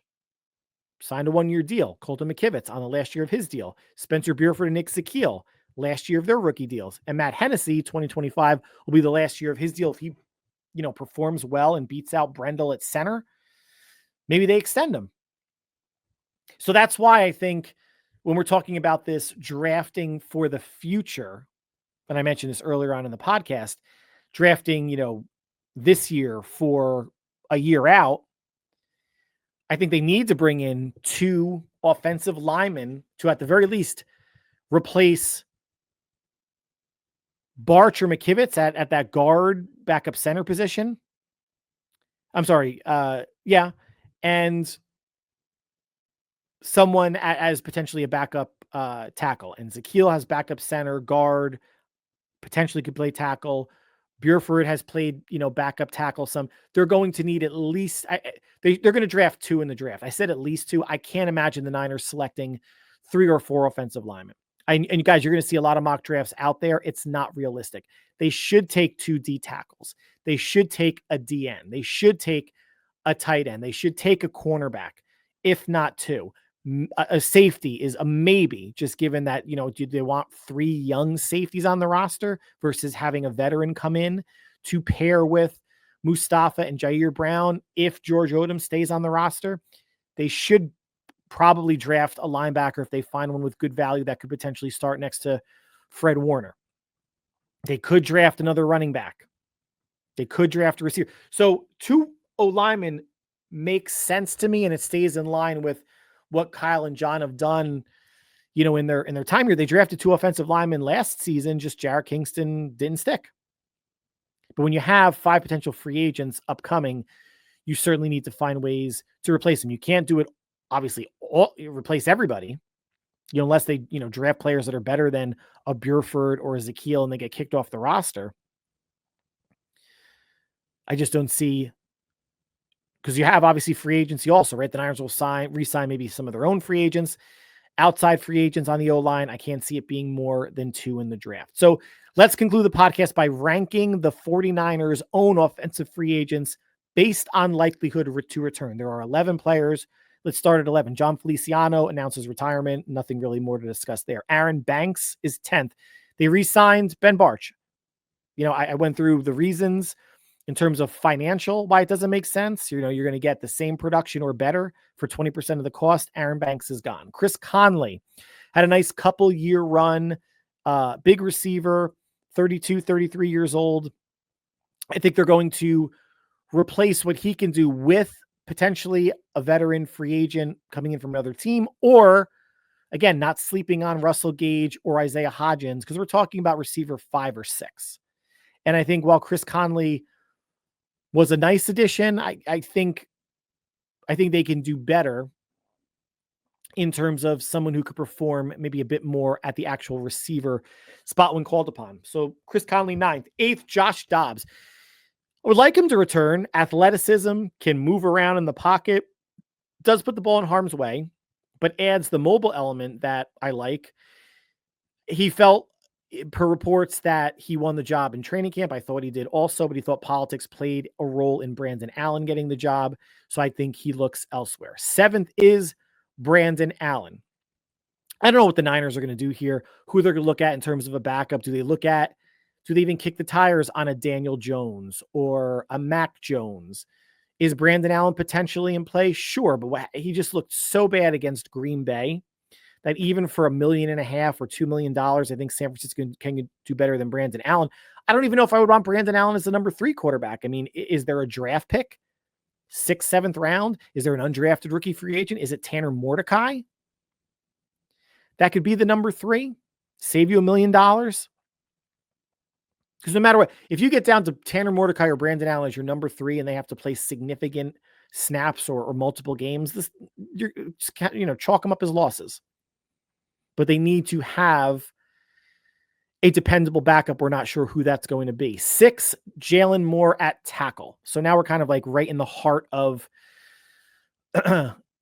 signed a 1-year deal. Colton McKivitz on the last year of his deal. Spencer Burford and Nick Sakiel, last year of their rookie deals. And Matt Hennessy, 2025, will be the last year of his deal. If he, performs well and beats out Brendel at center, maybe they extend him. So that's why I think when we're talking about this drafting for the future, and I mentioned this earlier on in the podcast, drafting, this year for a year out, I think they need to bring in 2 offensive linemen to, at the very least, replace Barch or McKivitz at that guard backup center position. I'm sorry. Yeah. And someone as potentially a backup tackle. And Zakil has backup center, guard, potentially could play tackle. Buford has played, backup tackle some. They're going to need at least they're going to draft 2 in the draft. I said at least 2. I can't imagine the Niners selecting 3 or 4 offensive linemen. And you guys, you're going to see a lot of mock drafts out there. It's not realistic. They should take 2 D tackles. They should take a DN. They should take a tight end. They should take a cornerback, if not 2. A safety is a maybe, just given that, do they want 3 young safeties on the roster versus having a veteran come in to pair with Mustafa and Jair Brown? If George Odom stays on the roster, they should probably draft a linebacker if they find one with good value that could potentially start next to Fred Warner. They could draft another running back. They could draft a receiver. So 2 O-linemen makes sense to me, and it stays in line with what Kyle and John have done, in their time here. They drafted 2 offensive linemen last season, just Jarrett Kingston didn't stick. But when you have 5 potential free agents upcoming, you certainly need to find ways to replace them. You can't do it, obviously, replace everybody, unless they, draft players that are better than a Buford or a Zakil and they get kicked off the roster. I just don't see, because you have obviously free agency also, right? The Niners will re-sign maybe some of their own free agents, outside free agents on the O-line. I can't see it being more than 2 in the draft. So let's conclude the podcast by ranking the 49ers' own offensive free agents based on likelihood to return. There are 11 players. Let's start at 11. John Feliciano announces retirement. Nothing really more to discuss there. Aaron Banks is 10th. They re-signed Ben Barch. I went through the reasons in terms of financial, why it doesn't make sense. You're going to get the same production or better for 20% of the cost. Aaron Banks is gone. Chris Conley had a nice couple year run, big receiver, 32, 33 years old. I think they're going to replace what he can do with potentially a veteran free agent coming in from another team, or again, not sleeping on Russell Gage or Isaiah Hodgins, because we're talking about receiver 5 or 6. And I think while Chris Conley was a nice addition, I think they can do better in terms of someone who could perform maybe a bit more at the actual receiver spot when called upon. So Chris Conley 9th. 8th, Josh Dobbs. I would like him to return. Athleticism, can move around in the pocket, does put the ball in harm's way, but adds the mobile element that I like. He felt, per reports, that he won the job in training camp. I thought he did also, but he thought politics played a role in Brandon Allen getting the job. So I think he looks elsewhere. 7th is Brandon Allen. I don't know what the Niners are going to do here, who they're going to look at in terms of a backup. Do they even kick the tires on a Daniel Jones or a Mac Jones? Is Brandon Allen potentially in play? Sure, but he just looked so bad against Green Bay that even for $1.5 million or $2 million, I think San Francisco can do better than Brandon Allen. I don't even know if I would want Brandon Allen as the number 3 quarterback. I mean, is there a draft pick? 6th, 7th round? Is there an undrafted rookie free agent? Is it Tanner Mordecai? That could be the number 3. Save you $1 million. Because no matter what, if you get down to Tanner Mordecai or Brandon Allen as your number 3 and they have to play significant snaps or multiple games, you're chalk them up as losses. But they need to have a dependable backup. We're not sure who that's going to be. 6, Jalen Moore at tackle. So now we're kind of like right in the heart of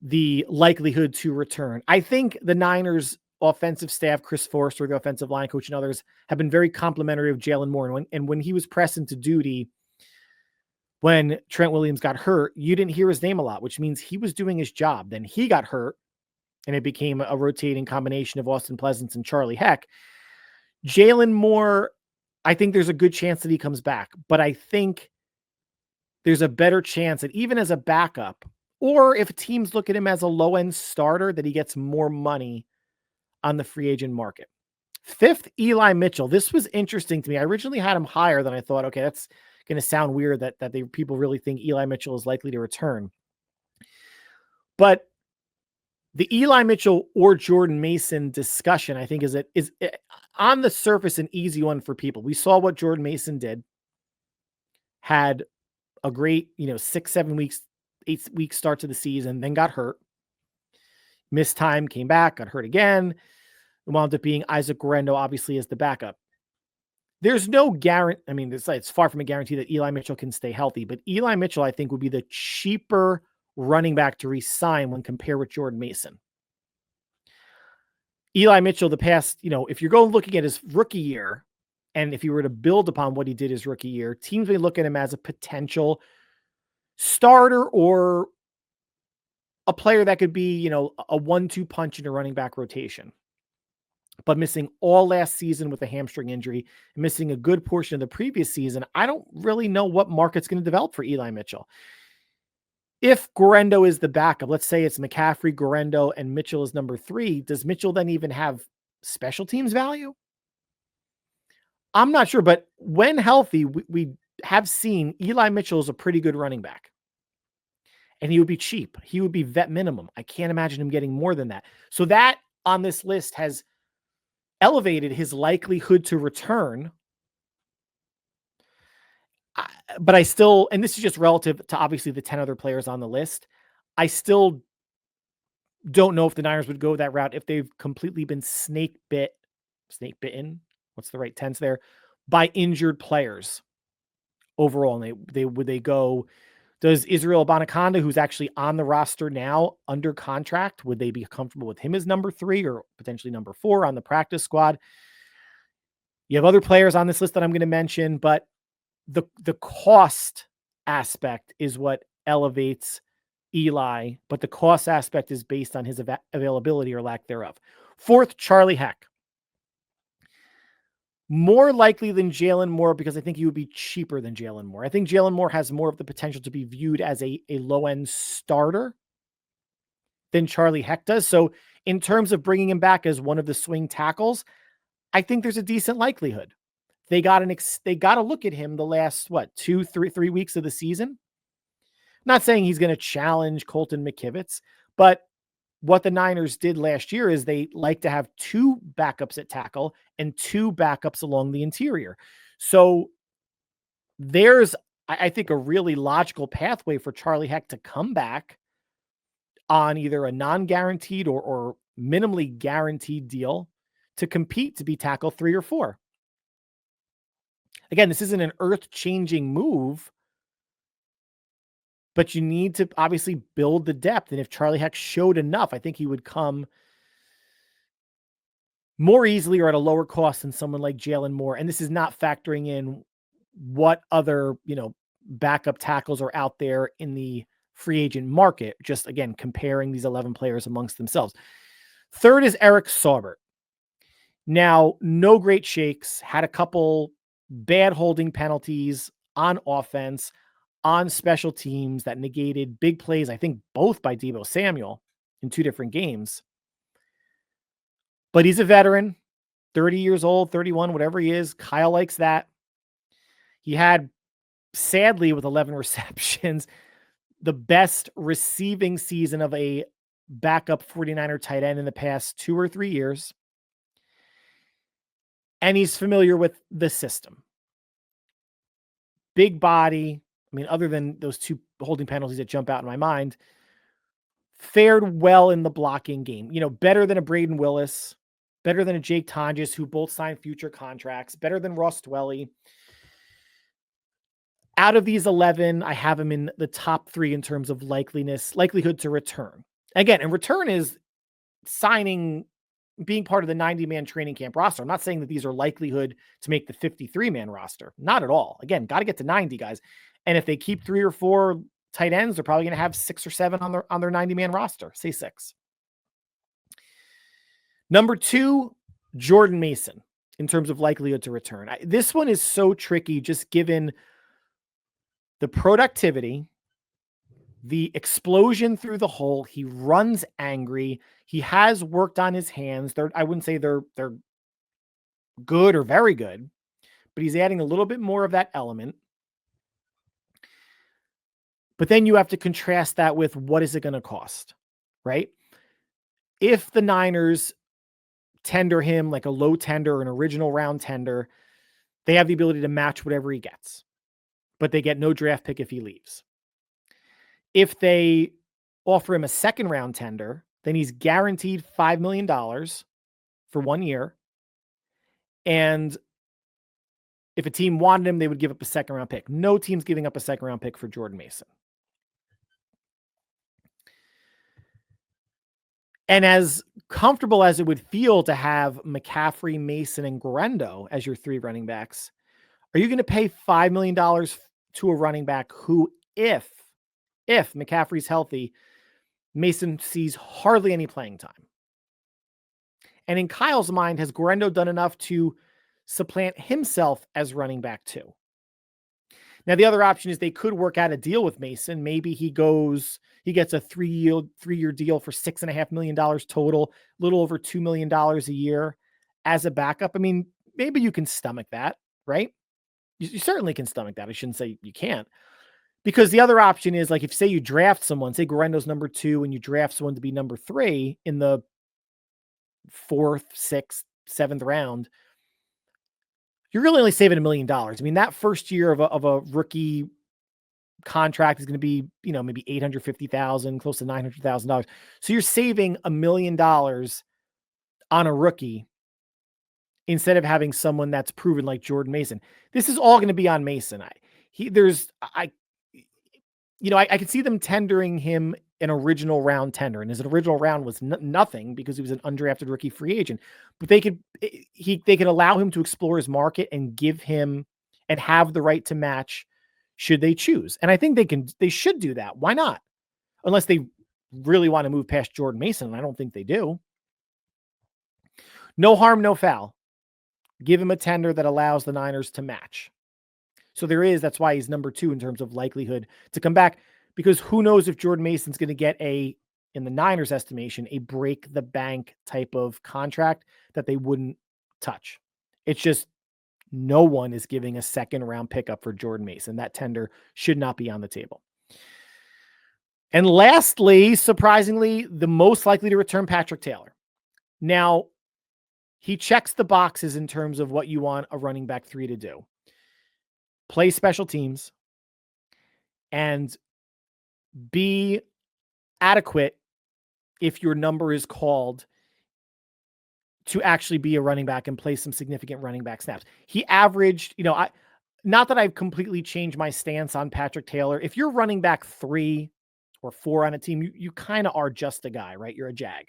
the likelihood to return. I think the Niners offensive staff, Chris Forrester, the offensive line coach, and others have been very complimentary of Jalen Moore. And when he was pressed into duty, when Trent Williams got hurt, you didn't hear his name a lot, which means he was doing his job. Then he got hurt, and it became a rotating combination of Austin Pleasance and Charlie Heck. Jalen Moore, I think there's a good chance that he comes back, but I think there's a better chance that even as a backup, or if teams look at him as a low-end starter, that he gets more money on the free agent market. 5th, Eli Mitchell. This was interesting to me. I originally had him higher than I thought. Okay, that's going to sound weird that people really think Eli Mitchell is likely to return. But the Eli Mitchell or Jordan Mason discussion, I think, is on the surface an easy one for people. We saw what Jordan Mason did. Had a great, 6-7 weeks, 8 week start to the season, then got hurt. Missed time, came back, got hurt again. It wound up being Isaac Guerrero, obviously, as the backup. There's no guarantee. I mean, it's far from a guarantee that Eli Mitchell can stay healthy, but Eli Mitchell, I think, would be the cheaper running back to re-sign when compared with Jordan Mason. Eli Mitchell, the past, if you're going looking at his rookie year, and if you were to build upon what he did his rookie year, teams may look at him as a potential starter or a player that could be, a 1-2 punch in a running back rotation. But missing all last season with a hamstring injury, missing a good portion of the previous season, I don't really know what market's going to develop for Eli Mitchell. If Guerrero is the backup, let's say it's McCaffrey, Guerrero, and Mitchell is number 3, does Mitchell then even have special teams value? I'm not sure, but when healthy, we have seen Eli Mitchell is a pretty good running back. And he would be cheap. He would be vet minimum. I can't imagine him getting more than that. So that on this list has elevated his likelihood to return. But I still, and this is just relative to obviously the 10 other players on the list, I still don't know if the Niners would go that route if they've completely been snake bitten, what's the right tense there, by injured players overall. And would they go, does Israel Abanikanda, who's actually on the roster now under contract, would they be comfortable with him as number 3 or potentially number 4 on the practice squad? You have other players on this list that I'm going to mention, but the cost aspect is what elevates Eli, but the cost aspect is based on his availability or lack thereof. 4th, Charlie Heck. More likely than Jalen Moore because I think he would be cheaper than Jalen Moore. I think Jalen Moore has more of the potential to be viewed as a low-end starter than Charlie Heck does. So in terms of bringing him back as one of the swing tackles, I think there's a decent likelihood. They got to look at him the last, 3 weeks of the season. I'm not saying he's going to challenge Colton McKivitz, but what the Niners did last year is they like to have 2 backups at tackle and 2 backups along the interior. So there's, I think, a really logical pathway for Charlie Heck to come back on either a non-guaranteed or minimally guaranteed deal to compete to be tackle 3 or 4. Again, this isn't an earth-changing move, but you need to obviously build the depth. And if Charlie Heck showed enough, I think he would come more easily or at a lower cost than someone like Jalen Moore. And this is not factoring in what other, backup tackles are out there in the free agent market. Just again, comparing these 11 players amongst themselves. 3rd is Eric Saubert. Now, no great shakes, had a couple bad holding penalties on offense, on special teams that negated big plays, I think both by Deebo Samuel in 2 different games. But he's a veteran, 30 years old, 31, whatever he is. Kyle likes that. He had, sadly, with 11 receptions, the best receiving season of a backup 49er tight end in the past 2 or 3 years. And he's familiar with the system. Big body. I mean, other than those 2 holding penalties that jump out in my mind, fared well in the blocking game. Better than a Braden Willis, better than a Jake Tonjes, who both signed future contracts, better than Ross Dwelly. Out of these 11, I have him in the top 3 in terms of likelihood to return. Again, and return is signing, being part of the 90-man training camp roster. I'm not saying that these are likelihood to make the 53-man roster. Not at all. Again, got to get to 90 guys. And if they keep 3 or 4 tight ends, they're probably going to have 6 or 7 on their 90-man roster. Say 6. Number 2, Jordan Mason, in terms of likelihood to return. This one is so tricky, just given the productivity, the explosion through the hole. He runs angry. He has worked on his hands. I wouldn't say they're good or very good, but he's adding a little bit more of that element. But then you have to contrast that with what is it going to cost, right? If the Niners tender him like a low tender or an original round tender, they have the ability to match whatever he gets, but they get no draft pick if he leaves. If they offer him a second round tender, then he's guaranteed $5 million for 1 year. And if a team wanted him, they would give up a second-round pick. No team's giving up a second-round pick for Jordan Mason. And as comfortable as it would feel to have McCaffrey, Mason, and Guerendo as your 3 running backs, are you going to pay $5 million to a running back who, if McCaffrey's healthy, Mason sees hardly any playing time? And in Kyle's mind, has Guerendo done enough to supplant himself as running back 2? Now, the other option is they could work out a deal with Mason. Maybe he gets a 3-year deal for $6.5 million total, a little over $2 million a year as a backup. I mean, maybe you can stomach that, right? You certainly can stomach that. I shouldn't say you can't. Because the other option is, like, if say you draft someone, say Guerendo's number 2 and you draft someone to be number 3 in the 4th, 6th, 7th round, you're really only saving $1 million. I mean, that first year of a rookie contract is going to be, maybe $850,000, close to $900,000. So you're saving $1 million on a rookie instead of having someone that's proven like Jordan Mason. This is all going to be on Mason. I could see them tendering him an original round tender, and his original round was nothing because he was an undrafted rookie free agent. But they could allow him to explore his market and give him and have the right to match should they choose. And I think they should do that. Why not? Unless they really want to move past Jordan Mason, and I don't think they do. No harm, no foul. Give him a tender that allows the Niners to match. So that's why he's number 2 in terms of likelihood to come back, because who knows if Jordan Mason's going to get in the Niners' estimation, a break the bank type of contract that they wouldn't touch. It's just no one is giving a second-round pickup for Jordan Mason. That tender should not be on the table. And lastly, surprisingly, the most likely to return, Patrick Taylor. Now, he checks the boxes in terms of what you want a running back 3 to do. Play special teams and be adequate if your number is called to actually be a running back and play some significant running back snaps. He averaged, not that I've completely changed my stance on Patrick Taylor. If you're running back 3 or 4 on a team, you kind of are just a guy, right? You're a jag.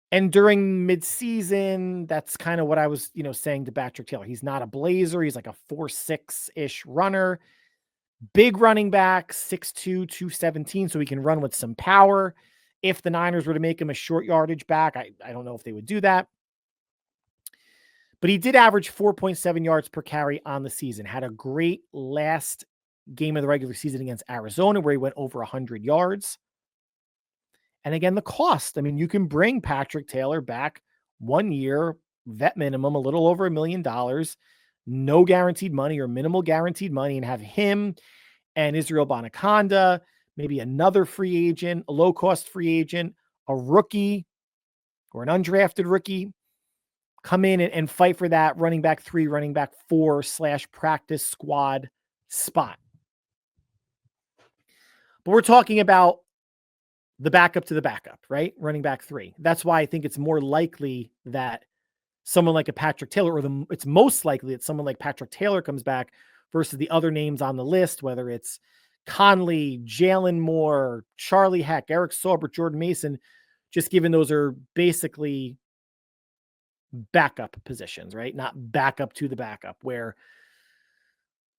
And during midseason, that's kind of what I was, saying to Patrick Taylor. He's not a blazer. He's like a 4.6-ish runner. Big running back, 6'2", 217, so he can run with some power. If the Niners were to make him a short yardage back, I don't know if they would do that. But he did average 4.7 yards per carry on the season. Had a great last game of the regular season against Arizona where he went over 100 yards. And again, the cost. I mean, you can bring Patrick Taylor back 1 year, vet minimum, a little over $1 million, no guaranteed money or minimal guaranteed money, and have him and Israel Bonaconda, maybe another free agent, a low-cost free agent, a rookie or an undrafted rookie, come in and fight for that running back 3, running back 4/practice squad spot. But we're talking about the backup to the backup, right? Running back 3. That's why I think it's more likely that someone like a Patrick Taylor, it's most likely that someone like Patrick Taylor comes back versus the other names on the list, whether it's Conley, Jalen Moore, Charlie Heck, Eric Saubert, Jordan Mason, just given those are basically backup positions, right? Not backup to the backup, where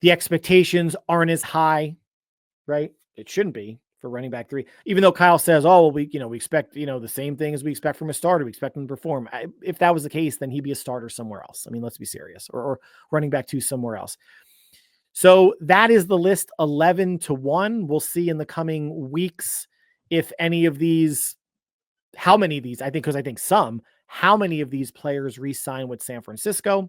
the expectations aren't as high, right? It shouldn't be for running back 3, even though Kyle says, we expect, the same thing as we expect from a starter. We expect him to perform. If that was the case, then he'd be a starter somewhere else. I mean, let's be serious, or running back 2 somewhere else. So that is the list, 11-1. We'll see in the coming weeks if any of these, how many of these, how many of these players re-sign with San Francisco.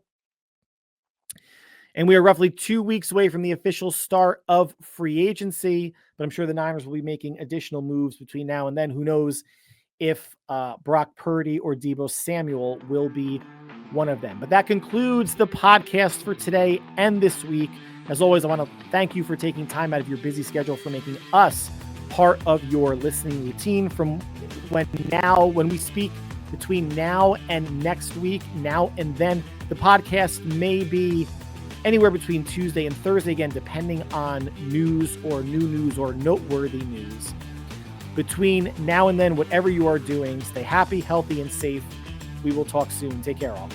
And we are roughly 2 weeks away from the official start of free agency, but I'm sure the Niners will be making additional moves between now and then. Who knows if Brock Purdy or Deebo Samuel will be one of them. But that concludes the podcast for today and this week. As always, I want to thank you for taking time out of your busy schedule for making us part of your listening routine from when we speak between now and next week. Now and then, the podcast may be anywhere between Tuesday and Thursday, again, depending on news or new news or noteworthy news. Between now and then, whatever you are doing, stay happy, healthy, and safe. We will talk soon. Take care, all.